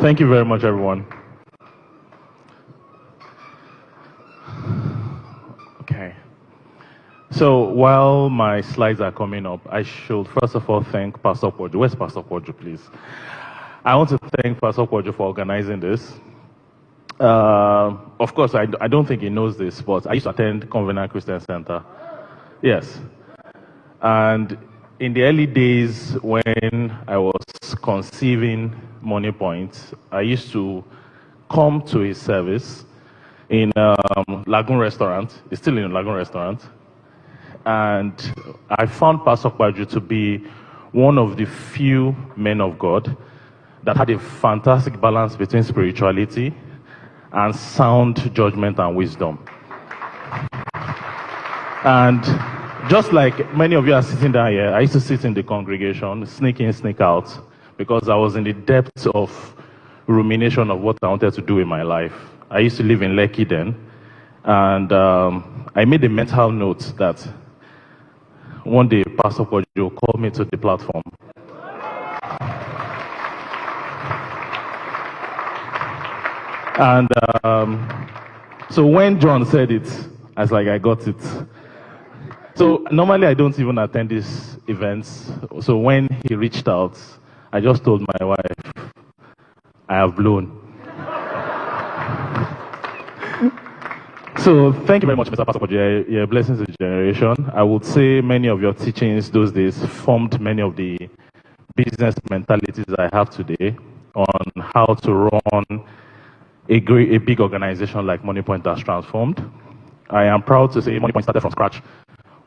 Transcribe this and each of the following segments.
Thank you very much, everyone. Okay. So while my slides are coming up, I should first of all thank Pastor Kwojo. Where's Pastor Kwojo, please? I want to thank Pastor Kwojo for organizing this. Of course, I don't think he knows this, but I used to attend Covenant Christian Center. Yes. And in the early days when I was conceiving Moniepoint, I used to come to his service in Lagoon Restaurant. It's still in Lagoon Restaurant. And I found Pastor Kwojo to be one of the few men of God that had a fantastic balance between spirituality and sound judgment and wisdom. And just like many of you are sitting down here, I used to sit in the congregation, sneak in, sneak out, because I was in the depths of rumination of what I wanted to do in my life. I used to live in Lekki then, and I made a mental note that one day Pastor Kwojo called me to the platform. And so when John said it, I was like, I got it. So normally I don't even attend these events. So when he reached out, I just told my wife, I have blown. So thank you very much, Mr. Pastor Kwojo. You're a blessing to the generation. I would say many of your teachings those days formed many of the business mentalities I have today on how to run a big organization like Moniepoint has transformed. I am proud to say Moniepoint started from scratch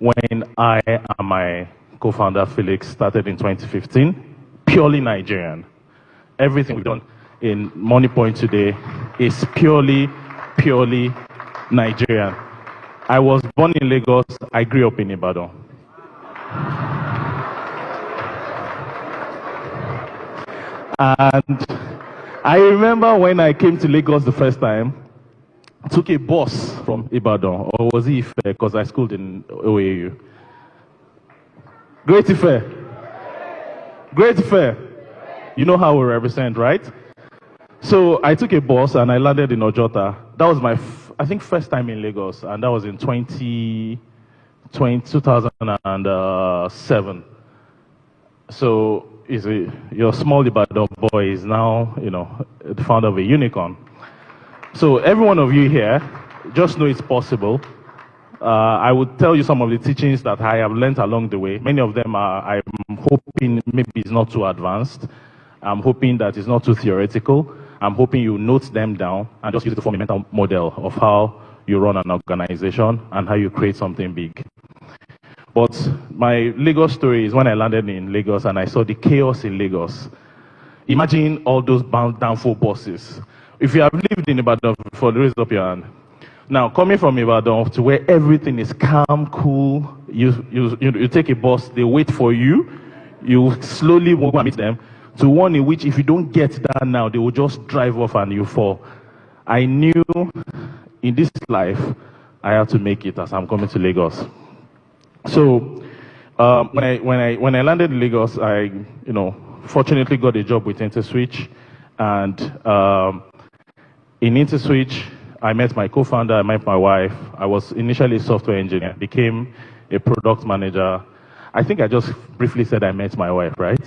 when I and my co-founder Felix started in 2015, purely Nigerian. Everything we've done in Moniepoint today is purely Nigerian. I was born in Lagos, I grew up in Ibadan. And I remember when I came to Lagos the first time, I took a bus from Ibadan, or was it Ife, because I schooled in OAU. Great Ife. Great Ife. You know how we represent, right? So I took a bus and I landed in Ojota. That was my, I think, first time in Lagos, and that was in 2007. So your small Ibadan boy is now, the founder of a unicorn. So every one of you here, just know it's possible. I would tell you some of the teachings that I have learned along the way. Many of them I'm hoping maybe it's not too advanced. I'm hoping that it's not too theoretical. I'm hoping you note them down and just use it to form a mental model of how you run an organization and how you create something big. But my Lagos story is when I landed in Lagos and I saw the chaos in Lagos. Imagine all those bound down full buses. If you have lived in Ibadan before, raise up your hand. Now, coming from Ibadan to where everything is calm, cool, you take a bus, they wait for you, you slowly walk and meet them, to one in which if you don't get that now, they will just drive off and you fall. I knew in this life, I had to make it as I'm coming to Lagos. So when I landed in Lagos, I fortunately got a job with InterSwitch, and in InterSwitch, I met my co-founder, I met my wife. I was initially a software engineer, became a product manager. I think I just briefly said I met my wife, right?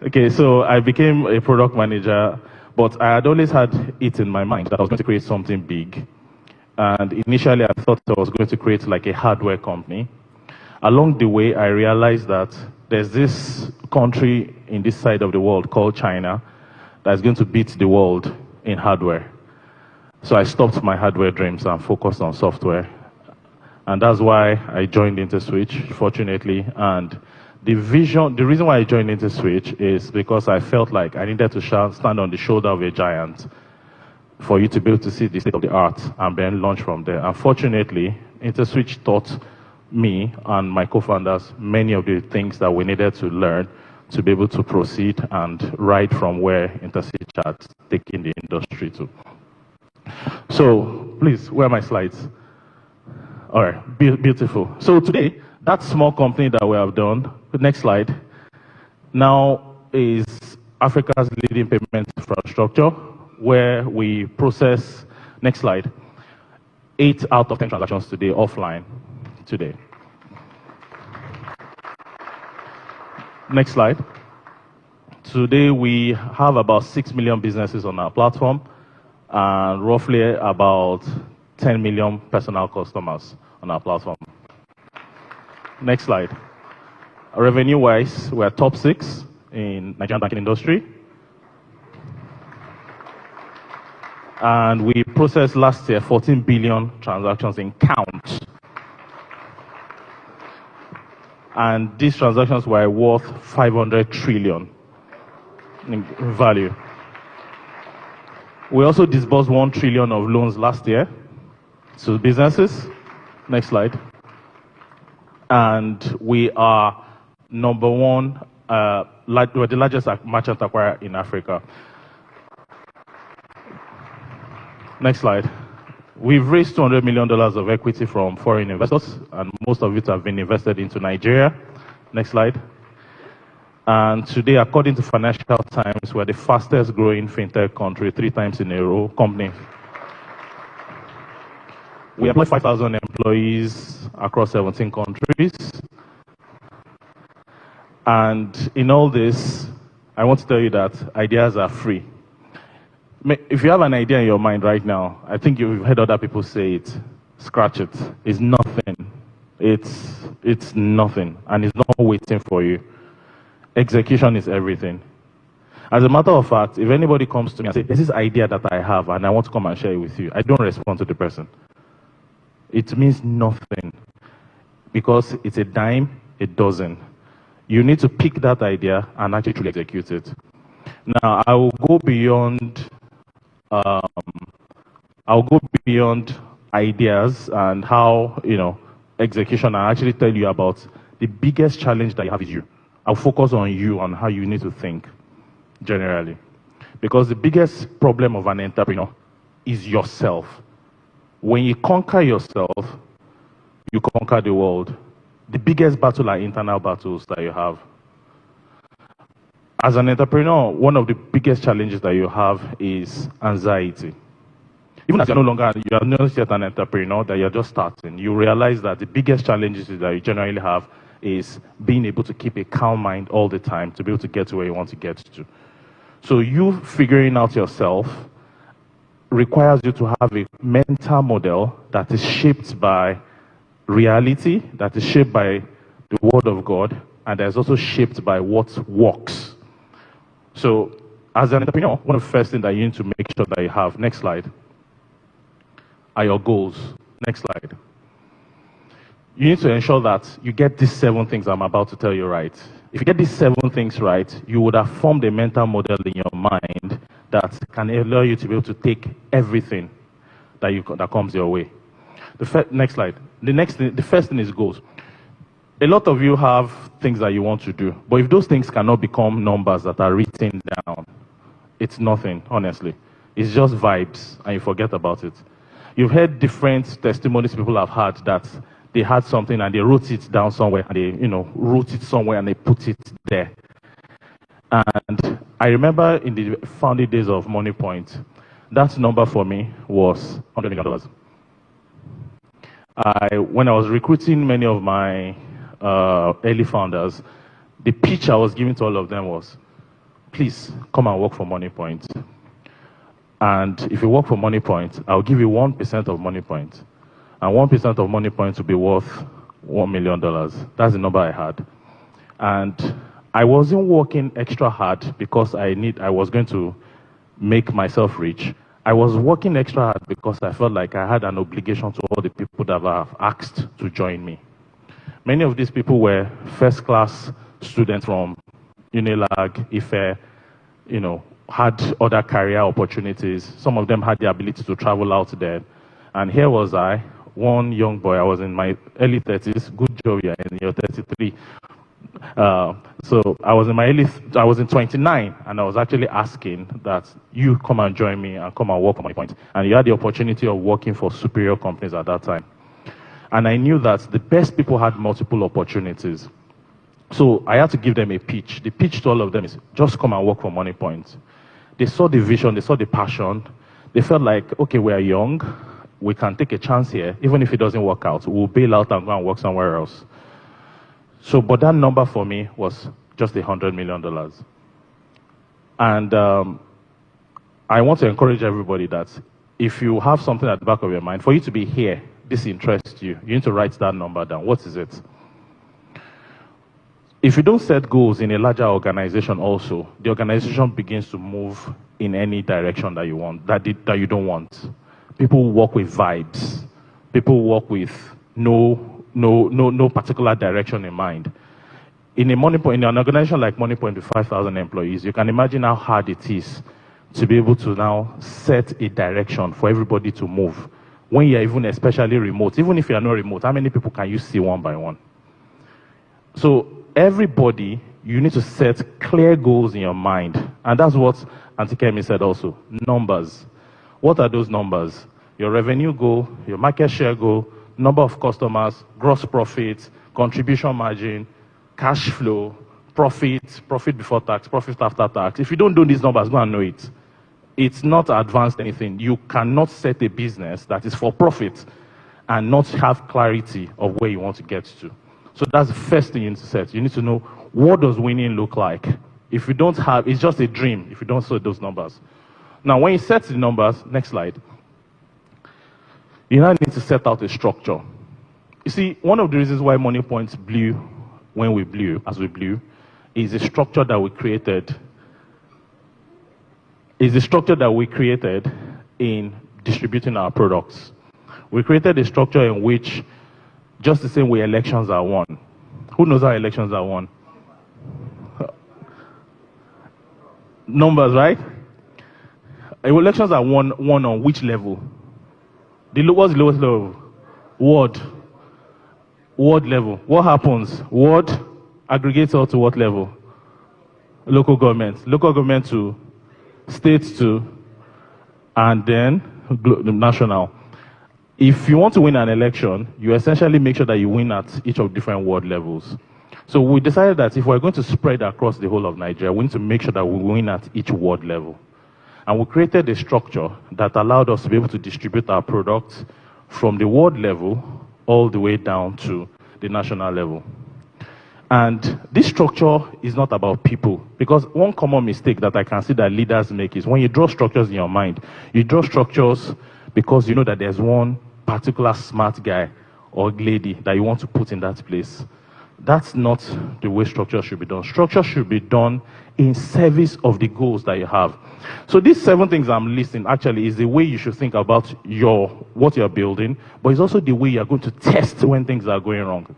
Okay, so I became a product manager, but I had always had it in my mind that I was going to create something big. And initially, I thought I was going to create like a hardware company. Along the way, I realized that there's this country in this side of the world called China that's going to beat the world in hardware. So I stopped my hardware dreams and focused on software. And that's why I joined InterSwitch, fortunately. And the reason why I joined InterSwitch is because I felt like I needed to stand on the shoulder of a giant for you to be able to see the state of the art and then launch from there. Unfortunately, InterSwitch taught me and my co-founders many of the things that we needed to learn to be able to proceed and ride from where InterSwitch had taken the industry to. So, please, where are my slides? All right, beautiful. So today, that small company that we have done, the next slide, now is Africa's leading payment infrastructure, where we process, next slide, 8 out of 10 transactions today offline today. Next slide. Today we have about 6 million businesses on our platform and roughly about 10 million personal customers on our platform. Next slide. Revenue-wise, we're top 6 in Nigerian banking industry. And we processed last year 14 billion transactions in count. And these transactions were worth 500 trillion in value. We also disbursed 1 trillion of loans last year to businesses. Next slide. And we are number 1, we're the largest merchant acquirer in Africa. Next slide. We've raised $200 million of equity from foreign investors, and most of it have been invested into Nigeria. Next slide. And today, according to Financial Times, we're the fastest growing fintech country 3 times in a row company. We employ 5,000 employees across 17 countries. And in all this, I want to tell you that ideas are free. If you have an idea in your mind right now, I think you've heard other people say it, scratch it. It's nothing. It's nothing, and it's not waiting for you. Execution is everything. As a matter of fact, if anybody comes to me and says, there's this idea that I have and I want to come and share it with you, I don't respond to the person. It means nothing. Because it's a dime, a dozen. You need to pick that idea and actually execute it. Now, I will go beyond ideas and how, execution. I'll actually tell you about the biggest challenge that you have is you. I'll focus on you, on how you need to think, generally. Because the biggest problem of an entrepreneur is yourself. When you conquer yourself, you conquer the world. The biggest battle are internal battles that you have. As an entrepreneur, one of the biggest challenges that you have is anxiety. Even as you are not yet an entrepreneur, that you're just starting, you realize that the biggest challenges that you generally have is being able to keep a calm mind all the time to be able to get to where you want to get to. So you figuring out yourself requires you to have a mental model that is shaped by reality, that is shaped by the Word of God, and that is also shaped by what works. So as an entrepreneur, one of the first things that you need to make sure that you have, next slide, are your goals. Next slide. You need to ensure that you get these 7 things I'm about to tell you right. If you get these 7 things right, you would have formed a mental model in your mind that can allow you to be able to take everything that comes your way. Next slide. The first thing is goals. A lot of you have things that you want to do, but if those things cannot become numbers that are written down, it's nothing, honestly. It's just vibes, and you forget about it. You've heard different testimonies people have had that they had something and they wrote it down somewhere, and they, wrote it somewhere and they put it there. And I remember in the founding days of Moniepoint, that number for me was $100 million. When I was recruiting many of my early founders, the pitch I was giving to all of them was, please come and work for Moniepoint. And if you work for Moniepoint, I'll give you 1% of Moniepoint. And 1% of Moniepoint will be worth $1 million. That's the number I had. And I wasn't working extra hard because I was going to make myself rich. I was working extra hard because I felt like I had an obligation to all the people that have asked to join me. Many of these people were first-class students from Unilag, Ife, had other career opportunities. Some of them had the ability to travel out there. And here was I, one young boy. I was in my early 30s. Good job, you're in your 33. So I was in 29, and I was actually asking that you come and join me and come and work on Moniepoint. And you had the opportunity of working for superior companies at that time. And I knew that the best people had multiple opportunities. So I had to give them a pitch. The pitch to all of them is just come and work for Moniepoint. They saw the vision, they saw the passion. They felt like, okay, we are young, we can take a chance here. Even if it doesn't work out, we'll bail out and go and work somewhere else. So, but that number for me was just $100 million. And I want to encourage everybody that if you have something at the back of your mind, for you to be here, this interests you, you need to write that number down. What is it? If you don't set goals in a larger organization also, the organization begins to move in any direction that you want, that you don't want. People work with vibes. People work with no particular direction in mind. In an organization like Moniepoint with 5,000 employees, you can imagine how hard it is to be able to now set a direction for everybody to move. When you're even especially remote, even if you're not remote, how many people can you see one by one? So everybody, you need to set clear goals in your mind. And that's what Auntie Kemi said also, numbers. What are those numbers? Your revenue goal, your market share goal, number of customers, gross profit, contribution margin, cash flow, profit before tax, profit after tax. If you don't do these numbers, go and know it. It's not advanced anything. You cannot set a business that is for profit and not have clarity of where you want to get to. So that's the first thing you need to set. You need to know, what does winning look like? If you don't have, it's just a dream if you don't set those numbers. Now, when you set the numbers, next slide, you now need to set out a structure. You see, one of the reasons why Moniepoint blew when we blew, as we blew, is the structure that we created. Is the structure that we created in distributing our products. We created a structure in which, just the same way elections are won. Who knows how elections are won? Numbers, right? Elections are won on which level? What's the lowest level? Ward. Ward level. What happens? Ward aggregates out to what level? Local government. Local government to states to, and then national. If you want to win an election, you essentially make sure that you win at each of different ward levels. So we decided that if we're going to spread across the whole of Nigeria, we need to make sure that we win at each ward level. And we created a structure that allowed us to be able to distribute our products from the ward level all the way down to the national level. And this structure is not about people, because one common mistake that I can see that leaders make is when you draw structures in your mind, you draw structures because you know that there's one particular smart guy or lady that you want to put in that place. That's not the way structure should be done. Structure should be done in service of the goals that you have. So these 7 things I'm listing actually is the way you should think about what you're building, but it's also the way you're going to test when things are going wrong.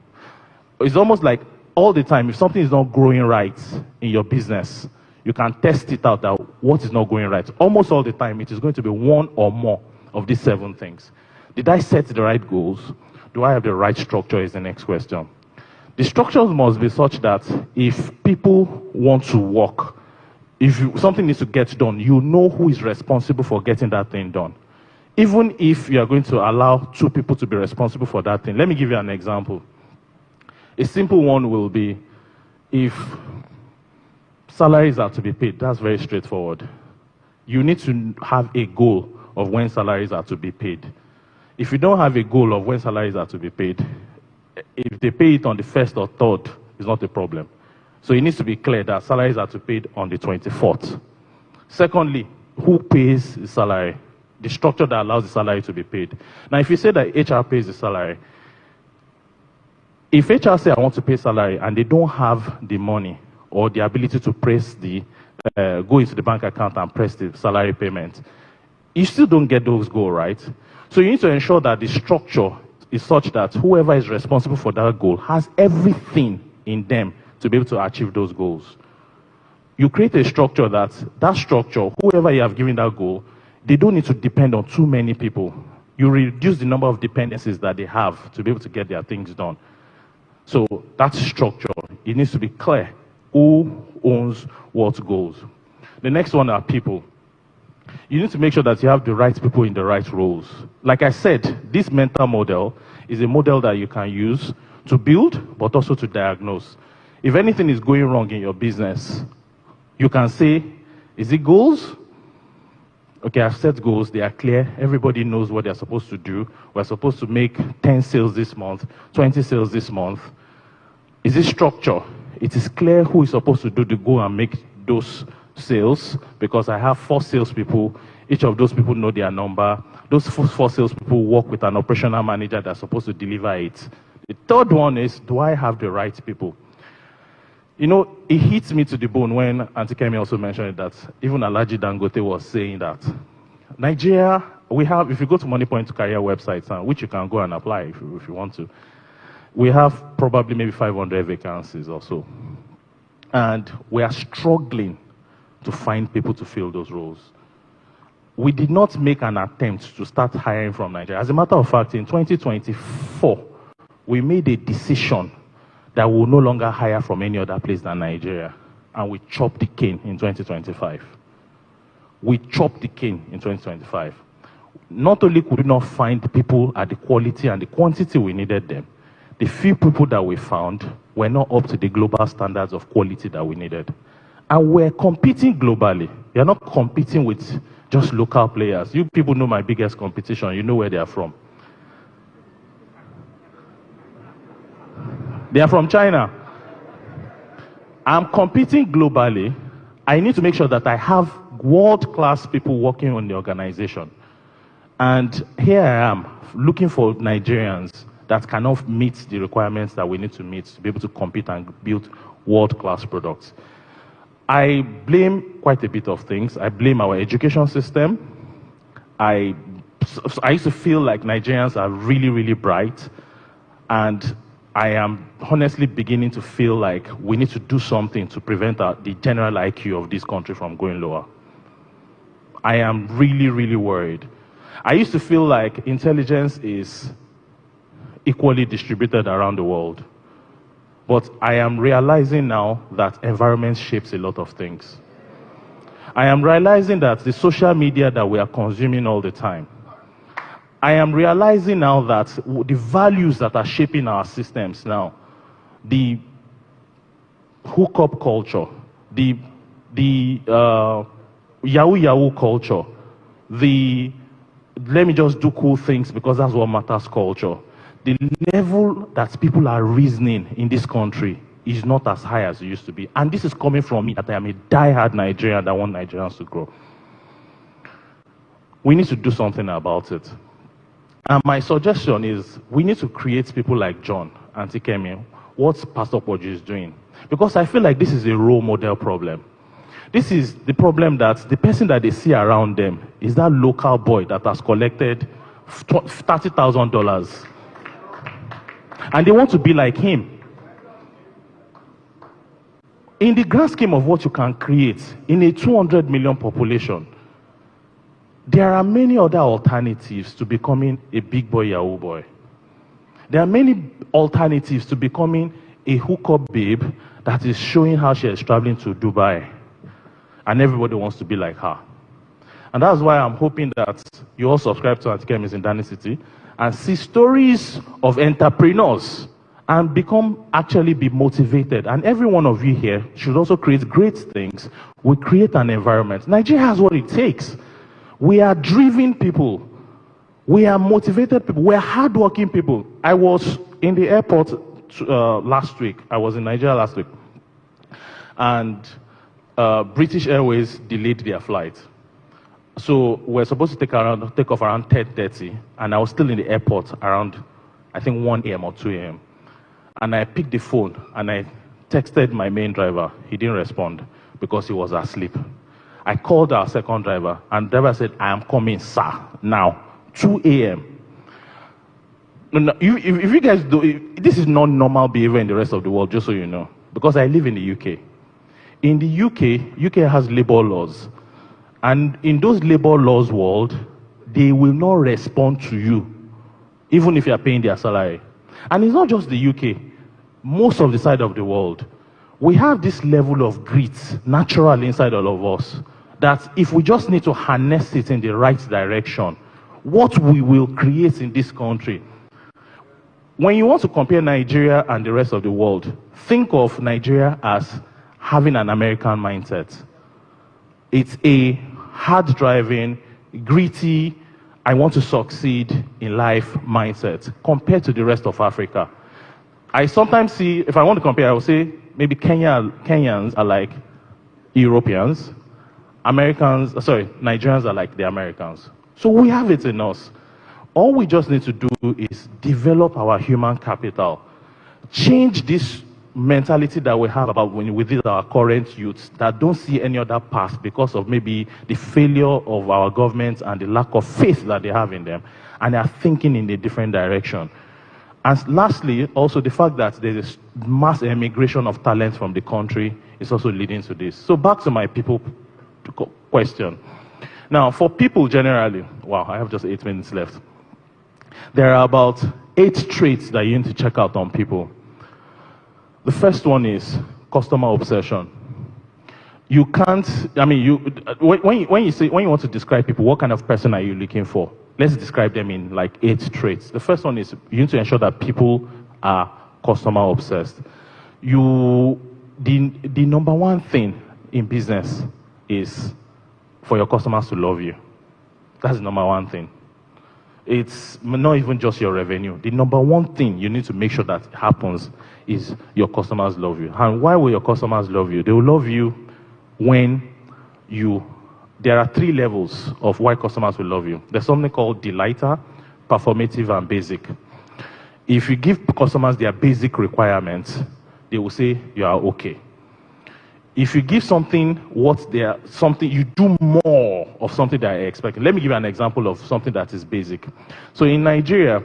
It's almost like all the time, if something is not growing right in your business, you can test it out that what is not going right. Almost all the time, it is going to be one or more of these 7 things. Did I set the right goals? Do I have the right structure is the next question. The structures must be such that if people want to work, if something needs to get done, you know who is responsible for getting that thing done. Even if you are going to allow 2 people to be responsible for that thing. Let me give you an example. A simple one will be, if salaries are to be paid, that's very straightforward. You need to have a goal of when salaries are to be paid. If you don't have a goal of when salaries are to be paid, if they pay it on the 1st or 3rd, it's not a problem. So it needs to be clear that salaries are to be paid on the 24th. Secondly, who pays the salary? The structure that allows the salary to be paid. Now, if you say that HR pays the salary, if HR say I want to pay salary and they don't have the money or the ability to press go into the bank account and press the salary payment, you still don't get those goals, right? So you need to ensure that the structure is such that whoever is responsible for that goal has everything in them to be able to achieve those goals. You create a structure that structure, whoever you have given that goal, they don't need to depend on too many people. You reduce the number of dependencies that they have to be able to get their things done. So that structure, it needs to be clear who owns what goals. The next one are people. You need to make sure that you have the right people in the right roles. Like I said, this mental model is a model that you can use to build, but also to diagnose. If anything is going wrong in your business, you can say, is it goals? Okay, I've set goals, they are clear. Everybody knows what they're supposed to do. We're supposed to make 10 sales this month, 20 sales this month. Is it structure? It is clear who is supposed to do the go and make those sales, because I have 4 salespeople. Each of those people know their number. Those 4 salespeople work with an operational manager that's supposed to deliver it. The third one is, do I have the right people? You know, it hits me to the bone when Auntie Kemi also mentioned that even Alhaji Dangote was saying that Nigeria, we have, if you go to Moniepoint career websites, which you can go and apply if you want to, we have probably maybe 500 vacancies or so. And we are struggling to find people to fill those roles. We did not make an attempt to start hiring from Nigeria. As a matter of fact, in 2024, we made a decision that we will no longer hire from any other place than Nigeria. And we chopped the cane in 2025. We chopped the cane in 2025. Not only could we not find people at the quality and the quantity we needed them, the few people that we found were not up to the global standards of quality that we needed. And we're competing globally. You're not competing with just local players. You people know my biggest competition. You know where they are from. They are from China. I'm competing globally. I need to make sure that I have world-class people working on the organization. And here I am, looking for Nigerians that cannot meet the requirements that we need to meet to be able to compete and build world-class products. I blame quite a bit of things. I blame our education system. I used to feel like Nigerians are really, really bright. And I am honestly beginning to feel like we need to do something to prevent the general IQ of this country from going lower. I am really, really worried. I used to feel like intelligence is equally distributed around the world. But I am realizing now that environment shapes a lot of things. I am realizing that the social media that we are consuming all the time, I am realizing now that the values that are shaping our systems now, the hookup culture, the Yahoo culture, the let me just do cool things because that's what matters culture, the level that people are reasoning in this country is not as high as it used to be. And this is coming from me, that I am a die-hard Nigerian that want Nigerians to grow. We need to do something about it. And my suggestion is we need to create people like John, Auntie Kemi, what Pastor Poju is doing. Because I feel like this is a role model problem. This is the problem that the person that they see around them is that local boy that has collected $30,000. And they want to be like him. In the grand scheme of what you can create in a 200 million population, there are many other alternatives to becoming a big boy Yahoo boy. There are many alternatives to becoming a hookup babe that is showing how she is traveling to Dubai. And everybody wants to be like her. And that's why I'm hoping that you all subscribe to Auntie Kemi's in Dani City and see stories of entrepreneurs and actually be motivated. And every one of you here should also create great things. We create an environment. Nigeria has what it takes. We are driven people. We are motivated people. We are hardworking people. I was in the airport last week. I was in Nigeria last week. And British Airways delayed their flight. So we're supposed to take off around 10:30, and I was still in the airport around, I think, 1 a.m. or 2 a.m. And I picked the phone, and I texted my main driver. He didn't respond because he was asleep. I called our second driver, and the driver said, I am coming, sir, now, 2 a.m. No, if you guys do, this is not normal behavior in the rest of the world, just so you know, because I live in the UK. In the UK has labor laws. And in those labor laws world, they will not respond to you, even if you are paying their salary. And it's not just the UK. Most of the side of the world, we have this level of grit naturally inside all of us, that if we just need to harness it in the right direction, what we will create in this country. When you want to compare Nigeria and the rest of the world, think of Nigeria as having an American mindset. It's a hard-driving, gritty, I want to succeed in life mindset compared to the rest of Africa. I sometimes see, if I want to compare, I will say maybe Kenyans are like Europeans, Nigerians are like the Americans. So we have it in us. All we just need to do is develop our human capital, change this mentality that we have about within our current youths that don't see any other path because of maybe the failure of our government and the lack of faith that they have in them, and they are thinking in a different direction. And lastly, also the fact that there is mass emigration of talent from the country is also leading to this. So back to my people question. Now, for people generally, wow, I have just 8 minutes left. There are about 8 traits that you need to check out on people. The first one is customer obsession. You can't, I mean, when you want to describe people, what kind of person are you looking for? Let's describe them in like 8 traits. The first one is you need to ensure that people are customer obsessed. The number one thing in business is for your customers to love you. That's the number one thing. It's not even just your revenue. The number one thing you need to make sure that happens is your customers love you. And why will your customers love you? They will love you when there are 3 levels of why customers will love you. There's something called delighter, performative, and basic. If you give customers their basic requirements, they will say you are okay. If you give something you do more of something that they're expecting. Let me give you an example of something that is basic. So in Nigeria,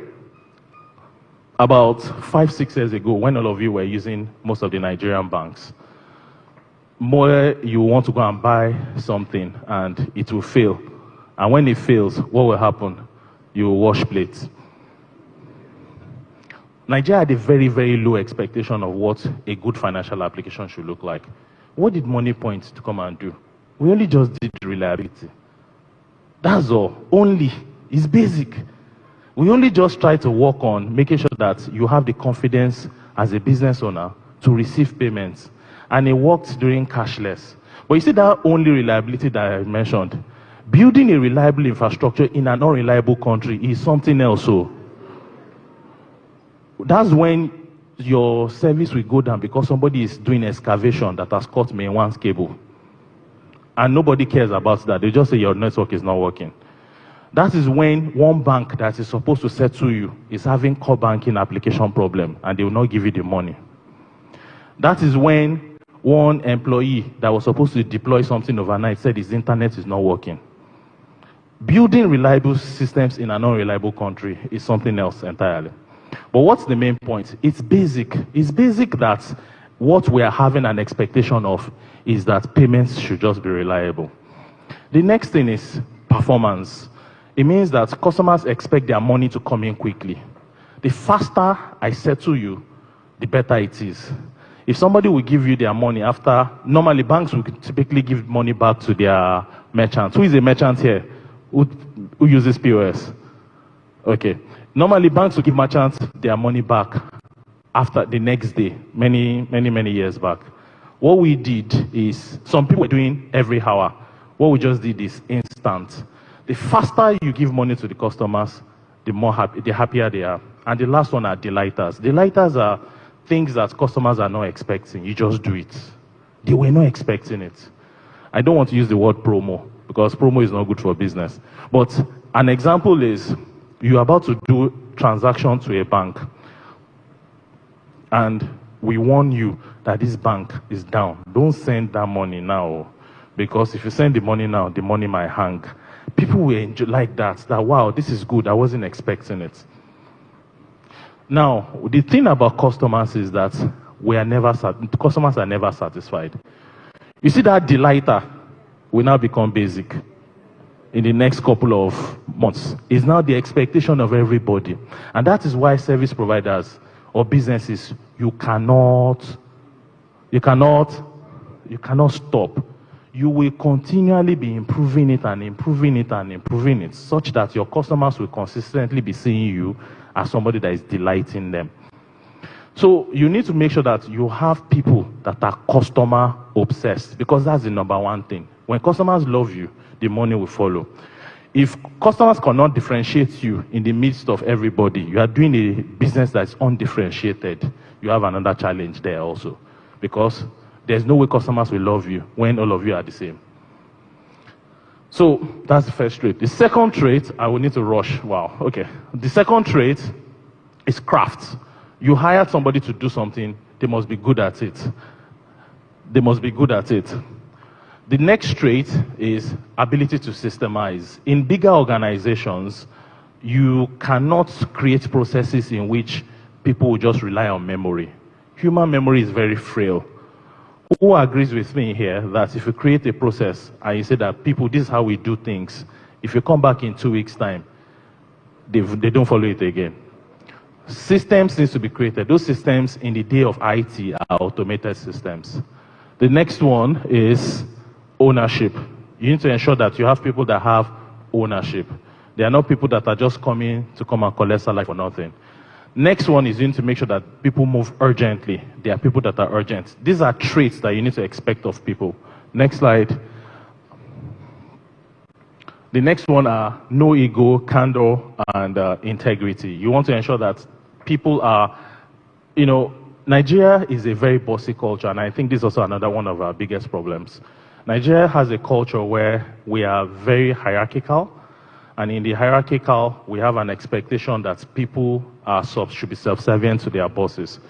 about 5-6 years ago, when all of you were using most of the Nigerian banks, more you want to go and buy something and it will fail. And when it fails, what will happen? You will wash plates. Nigeria had a very, very low expectation of what a good financial application should look like. What did Moniepoint to come and do? We only just did reliability. That's all. Only. It's basic. We only just try to work on making sure that you have the confidence as a business owner to receive payments. And it worked during cashless. But you see that only reliability that I mentioned, building a reliable infrastructure in an unreliable country is something else. So that's when your service will go down because somebody is doing excavation that has cut main one's cable. And nobody cares about that. They just say your network is not working. That is when one bank that is supposed to settle you is having core banking application problem and they will not give you the money. That is when one employee that was supposed to deploy something overnight said his internet is not working. Building reliable systems in an unreliable country is something else entirely. But what's the main point? It's basic. It's basic that what we are having an expectation of is that payments should just be reliable. The next thing is performance. It means that customers expect their money to come in quickly. The faster I settle you, the better it is. If somebody will give you their money after, normally banks will typically give money back to their merchants. Who is a merchant here? Who uses POS? Okay. Normally banks will give merchants their money back after the next day, many years back. What we did is, some people were doing every hour. What we just did is instant. The faster you give money to the customers, the happier they are. And the last one are delighters. Delighters are things that customers are not expecting. You just do it. They were not expecting it. I don't want to use the word promo because promo is not good for business. But an example is you're about to do transaction to a bank and we warn you that this bank is down. Don't send that money now because if you send the money now, the money might hang. People will enjoy like that, wow, this is good. I wasn't expecting it. Now, the thing about customers is that customers are never satisfied. You see that delighter will now become basic in the next couple of months. It's now the expectation of everybody. And that is why service providers or businesses, you cannot stop. You will continually be improving it and improving it and improving it such that your customers will consistently be seeing you as somebody that is delighting them. So you need to make sure that you have people that are customer obsessed, because that's the number one thing. When customers love you, the money will follow. If customers cannot differentiate you in the midst of everybody, you are doing a business that's undifferentiated, you have another challenge there also. Because there's no way customers will love you when all of you are the same. So that's the first trait. The second trait, I will need to rush. Wow, okay. The second trait is craft. You hire somebody to do something, they must be good at it. They must be good at it. The next trait is ability to systemize. In bigger organizations, you cannot create processes in which people will just rely on memory. Human memory is very frail. Who agrees with me here that if you create a process and you say that people, this is how we do things, if you come back in 2 weeks' time, they don't follow it again? Systems need to be created. Those systems in the day of IT are automated systems. The next one is ownership. You need to ensure that you have people that have ownership. They are not people that are just coming to come and collect salary for nothing. Next one is you need to make sure that people move urgently. There are people that are urgent. These are traits that you need to expect of people. Next slide. The next one are no ego, candor, and integrity. You want to ensure that people are, Nigeria is a very bossy culture, and I think this is also another one of our biggest problems. Nigeria has a culture where we are very hierarchical, and in the hierarchical, we have an expectation that people should be self-servient to their bosses.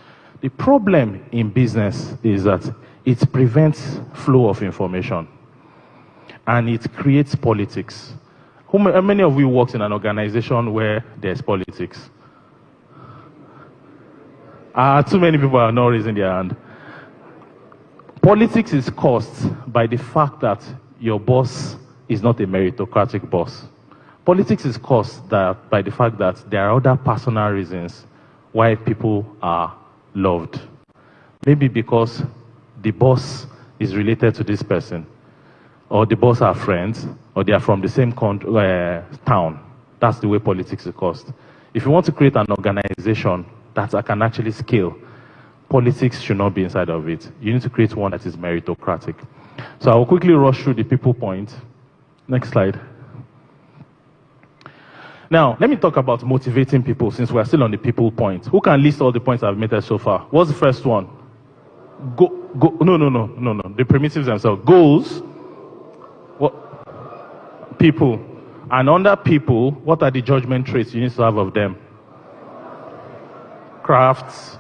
The problem in business is that it prevents flow of information, and it creates politics. How many of you work in an organization where there's politics? Too many people are not raising their hand. Politics is caused by the fact that your boss is not a meritocratic boss. Politics is caused by the fact that there are other personal reasons why people are loved. Maybe because the boss is related to this person, or the boss are friends, or they are from the same town. That's the way politics is caused. If you want to create an organization that can actually scale, politics should not be inside of it. You need to create one that is meritocratic. So I'll quickly rush through the people point. Next slide. Now, let me talk about motivating people, since we're still on the people point. Who can list all the points I've made so far? What's the first one? No. The primitives themselves. Goals. What? People. And under people, what are the judgment traits you need to have of them? Crafts.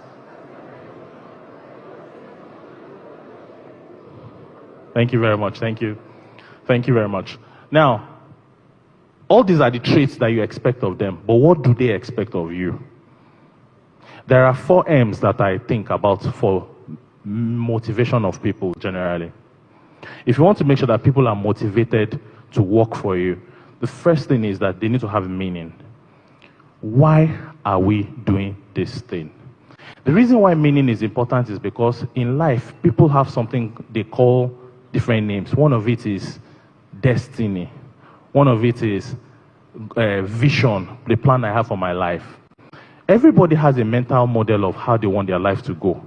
Thank you very much. Thank you. Thank you very much. Now, all these are the traits that you expect of them, but what do they expect of you? There are 4 M's that I think about for motivation of people generally. If you want to make sure that people are motivated to work for you, the first thing is that they need to have meaning. Why are we doing this thing? The reason why meaning is important is because in life, people have something they call different names. One of it is destiny. One of it is vision, the plan I have for my life. Everybody has a mental model of how they want their life to go.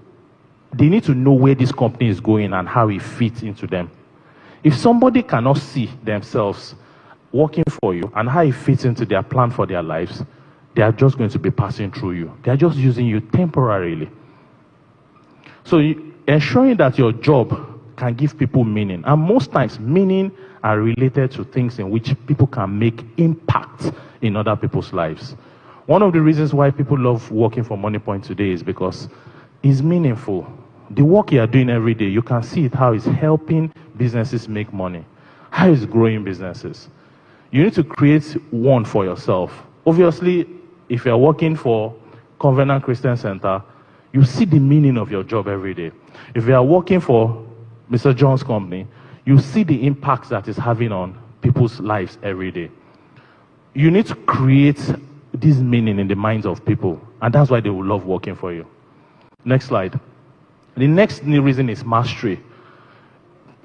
They need to know where this company is going and how it fits into them. If somebody cannot see themselves working for you and how it fits into their plan for their lives, they are just going to be passing through you. They are just using you temporarily. So ensuring that your job can give people meaning. And most times, meaning are related to things in which people can make impact in other people's lives. One of the reasons why people love working for Moniepoint today is because it's meaningful. The work you are doing every day, you can see it, how it's helping businesses make money, how it's growing businesses. You need to create one for yourself. Obviously, if you're working for Covenant Christian Center, you see the meaning of your job every day. If you are working for Mr. John's company, you see the impact that it's having on people's lives every day. You need to create this meaning in the minds of people, and that's why they will love working for you. Next slide. The next reason is mastery.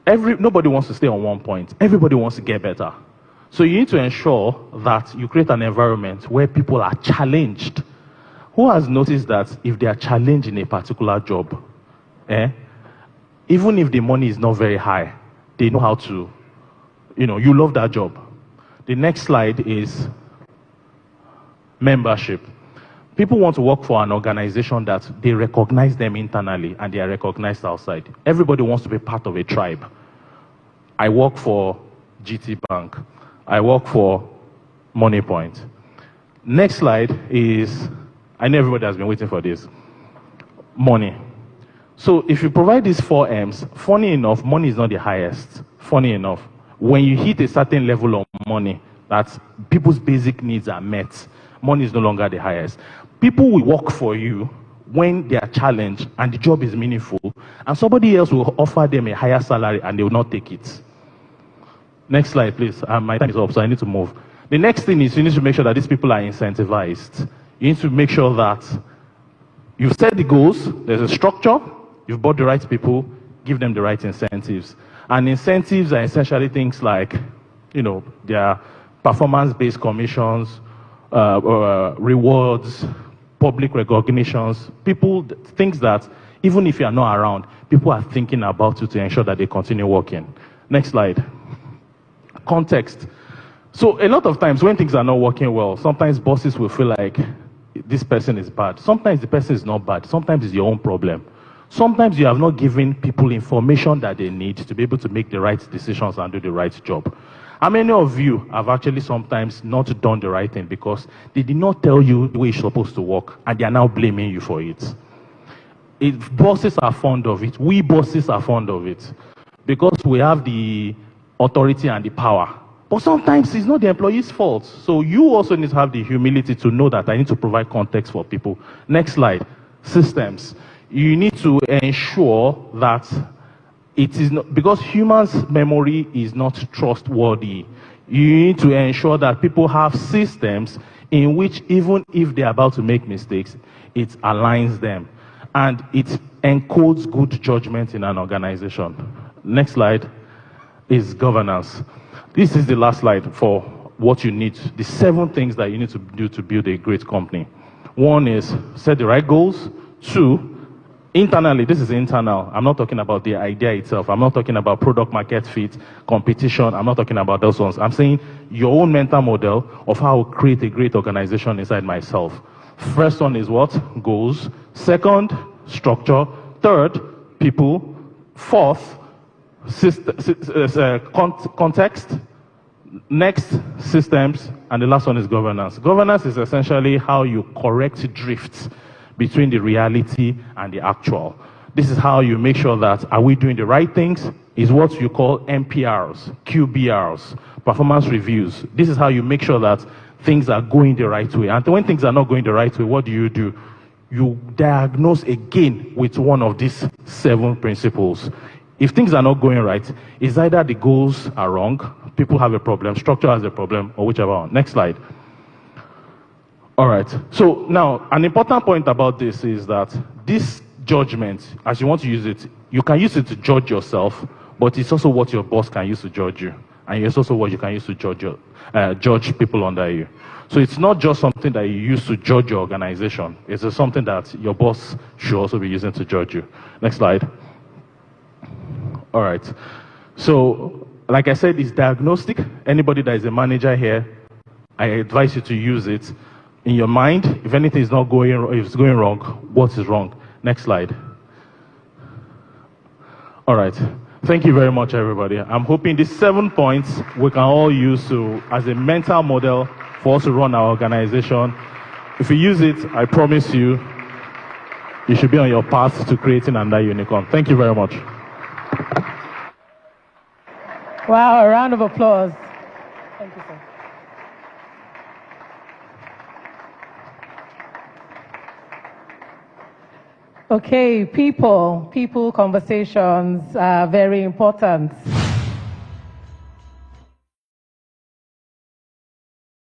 Nobody wants to stay on one point. Everybody wants to get better. So you need to ensure that you create an environment where people are challenged Who has noticed that if they are challenged in a particular job, even if the money is not very high, they know how to, you love that job. The next slide is membership. People want to work for an organization that they recognize them internally and they are recognized outside. Everybody wants to be part of a tribe. I work for GT Bank. I work for Moniepoint. Next slide is, I know everybody has been waiting for this, money. So if you provide these 4 M's, funny enough, money is not the highest. Funny enough, when you hit a certain level of money, that people's basic needs are met, money is no longer the highest. People will work for you when they are challenged and the job is meaningful, and somebody else will offer them a higher salary and they will not take it. Next slide, please. My time is up, so I need to move. The next thing is you need to make sure that these people are incentivized. You need to make sure that you've set the goals, there's a structure, you've brought the right people, give them the right incentives. And incentives are essentially things like, their performance-based commissions, rewards, public recognitions, things that even if you are not around, people are thinking about you to ensure that they continue working. Next slide. Context. So a lot of times when things are not working well, sometimes bosses will feel like this person is bad. Sometimes the person is not bad. Sometimes it's your own problem. Sometimes you have not given people information that they need to be able to make the right decisions and do the right job. How many of you have actually sometimes not done the right thing because they did not tell you the way it's supposed to work and they are now blaming you for it? Bosses are fond of it. We bosses are fond of it because we have the authority and the power. But sometimes it's not the employee's fault. So you also need to have the humility to know that I need to provide context for people. Next slide. Systems. You need to ensure that it is not, because humans' memory is not trustworthy. You need to ensure that people have systems in which even if they're about to make mistakes, it aligns them. And it encodes good judgment in an organization. Next slide is governance. This is the last slide for what you need, the 7 things that you need to do to build a great company. 1 is set the right goals. 2, internally, this is internal. I'm not talking about the idea itself. I'm not talking about product market fit, competition. I'm not talking about those ones. I'm saying your own mental model of how to create a great organization inside myself. First one is what? Goals. 2nd, structure. 3rd, people. 4th, context. Next, systems. And the last one is governance. Governance is essentially how you correct drifts between the reality and the actual. This is how you make sure that are we doing the right things? Is what you call MPRs, QBRs, performance reviews. This is how you make sure that things are going the right way. And when things are not going the right way, what do? You diagnose again with one of these 7 principles. If things are not going right, it's either the goals are wrong, people have a problem, structure has a problem, or whichever one. Next slide. All right. So now, an important point about this is that this judgment, as you want to use it, you can use it to judge yourself, but it's also what your boss can use to judge you. And it's also what you can use to judge people under you. So it's not just something that you use to judge your organization. It's just something that your boss should also be using to judge you. Next slide. All right. So, like I said, it's diagnostic. Anybody that is a manager here, I advise you to use it in your mind. If anything is not going, if it's going wrong, what is wrong? Next slide. All right. Thank you very much, everybody. I'm hoping these 7 points we can all use as a mental model for us to run our organization. If you use it, I promise you, you should be on your path to creating another unicorn. Thank you very much. Wow, a round of applause. Thank you, sir. Okay, people conversations are very important.